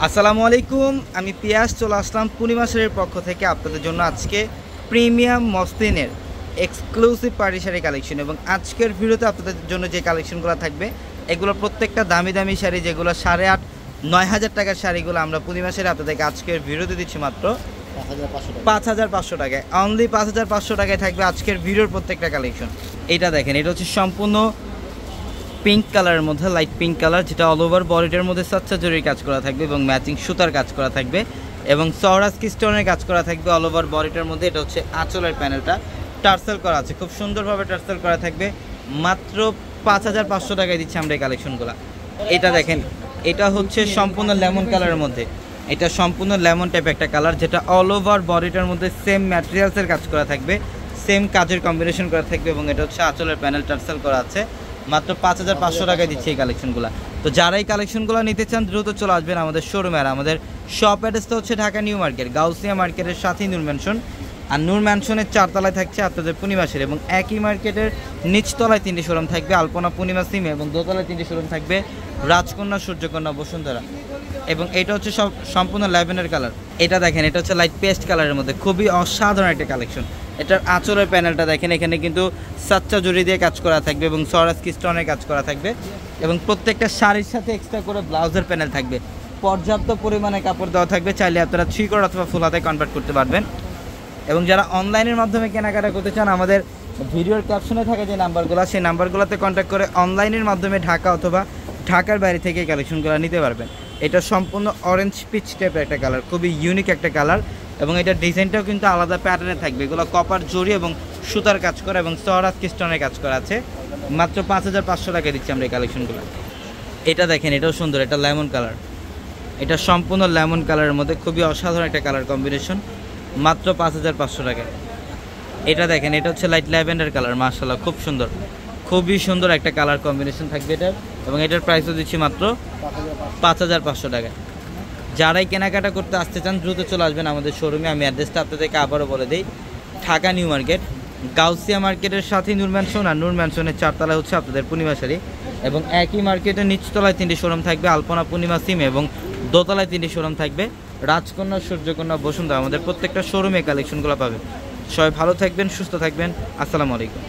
আসসালামু আলাইকুম, আমি পিয়াস চলে আসলাম পূর্ণিমা শাড়ির পক্ষ থেকে আপনাদের জন্য আজকে প্রিমিয়াম মসলিনের এক্সক্লুসিভ পার্টি শাড়ি কালেকশন। এবং আজকের ভিডিওতে আপনাদের জন্য যে কালেকশনগুলো থাকবে এগুলো প্রত্যেকটা দামি দামি শাড়ি, যেগুলো 8,500-9,000 টাকার শাড়িগুলো আমরা পূর্ণিমা শাড়ি আপনাদেরকে আজকের ভিডিওতে দিচ্ছি মাত্র 5,500 টাকায়। অনলি 5,500 টাকায় থাকবে আজকের ভিডিওর প্রত্যেকটা কালেকশন। এটা দেখেন, এটা হচ্ছে সম্পূর্ণ পিঙ্ক কালারের মধ্যে, লাইট পিঙ্ক কালার, যেটা অল ওভার বডিটার মধ্যে সাচ্চা জরির কাজ করা থাকবে এবং ম্যাচিং সুতার কাজ করা থাকবে এবং সরাসকি স্টোনের কাজ করা থাকবে অল ওভার বডিটার মধ্যে। এটা হচ্ছে আঁচলের প্যানেলটা টার্সেল করা আছে, খুব সুন্দরভাবে টার্সেল করা থাকবে। মাত্র 5,500 টাকায় দিচ্ছি আমরা এই কালেকশনগুলো। এটা দেখেন, এটা হচ্ছে সম্পূর্ণ লেমন কালারের মধ্যে, এটা সম্পূর্ণ লেমন টাইপ একটা কালার, যেটা অল ওভার বডিটার মধ্যে সেম ম্যাটেরিয়ালসের কাজ করা থাকবে, সেম কাজের কম্বিনেশন করা থাকবে এবং এটা হচ্ছে আঁচলের প্যানেল টার্সেল করা আছে। মাত্র 5,500 টাকায় দিচ্ছে এই কালেকশনগুলো। তো যারা এই কালেকশনগুলো নিতে চান দ্রুত চলে আসবেন আমাদের শোরুমে। আর আমাদের শপ অ্যাড্রেসটা হচ্ছে ঢাকা নিউ মার্কেট, গাউসিয়া মার্কেটের সাথেই নূর ম্যানশন। আর নূর ম্যানশনের 4 তলায় থাকছে আপনাদের পূর্ণিমা শাড়ি এবং একই মার্কেটের নিচতলায় 3টি শোরুম থাকবে, আলপনা পূর্ণিমা সিমে, এবং দোতলায় 3টি শোরুম থাকবে, রাজকন্যা, সূর্যকন্যা, বসুন্ধরা। এবং এটা হচ্ছে সম্পূর্ণ ল্যাভেন্ডার কালার। এটা দেখেন, এটা হচ্ছে লাইট পেস্ট কালারের মধ্যে, খুবই অসাধারণ একটা কালেকশন। এটার আঁচলের প্যানেলটা দেখেন, এখানে কিন্তু সাচ্চা জরি দিয়ে কাজ করা থাকবে এবং সরাসকি স্টোনের কাজ করা থাকবে এবং প্রত্যেকটা শাড়ির সাথে এক্সট্রা করে ব্লাউজের প্যানেল থাকবে। পর্যাপ্ত পরিমাণে কাপড় দেওয়া থাকবে, চাইলে আপনারা 3 কোয়ার্টার অথবা ফুল হাতে কনভার্ট করতে পারবেন। এবং যারা অনলাইনের মাধ্যমে কেনাকাটা করতে চান, আমাদের ভিডিওর ক্যাপশনে থাকা যে নাম্বারগুলো, সেই নাম্বারগুলোতে কন্ট্যাক্ট করে অনলাইনের মাধ্যমে ঢাকা অথবা ঢাকার বাইরে থেকে কালেকশনগুলো নিতে পারবেন। এটা সম্পূর্ণ অরেঞ্জ পিচ টাইপের একটা কালার, খুবই ইউনিক একটা কালার এবং এটার ডিজাইনটাও কিন্তু আলাদা প্যাটার্নে থাকবে। এগুলো কপার জরি এবং সুতার কাজ করা এবং সরাসকি স্টোনের কাজ করা আছে। মাত্র 5,500 টাকায় দিচ্ছি আমরা এই কালেকশনগুলো। এটা দেখেন, এটাও সুন্দর, এটা লেমন কালার, এটা সম্পূর্ণ লেমন কালারের মধ্যে খুবই অসাধারণ একটা কালার কম্বিনেশন। মাত্র 5,500 টাকায়। এটা দেখেন, এটা হচ্ছে লাইট ল্যাভেন্ডার কালার, মাশাআল্লাহ খুব সুন্দর, খুবই সুন্দর একটা কালার কম্বিনেশন থাকবে এটার। এবং এটার প্রাইসও দিচ্ছি মাত্র 5,500 টাকায়। যারাই কেনাকাটা করতে আসতে চান দ্রুত চলে আসবেন আমাদের শোরুমে। আমি অ্যাড্রেসটা আপনাদেরকে আবারও বলে দিই, ঢাকা নিউ মার্কেট, গাউসিয়া মার্কেটের সাথেই নূর ম্যানশন, আর নূর ম্যানশনের 4 তলায় হচ্ছে আপনাদের পূর্ণিমা শাড়ি এবং একই মার্কেটের নিচতলায় 3টি শোরুম থাকবে, আলপনা, পূর্ণিমা সিমে, এবং দোতলায় 3টি শোরুম থাকবে, রাজকন্যা, সূর্যকন্যা, বসুন্ধরা। আমাদের প্রত্যেকটা শোরুমে কালেকশনগুলো পাবে। সবাই ভালো থাকবেন, সুস্থ থাকবেন। আসসালামু আলাইকুম।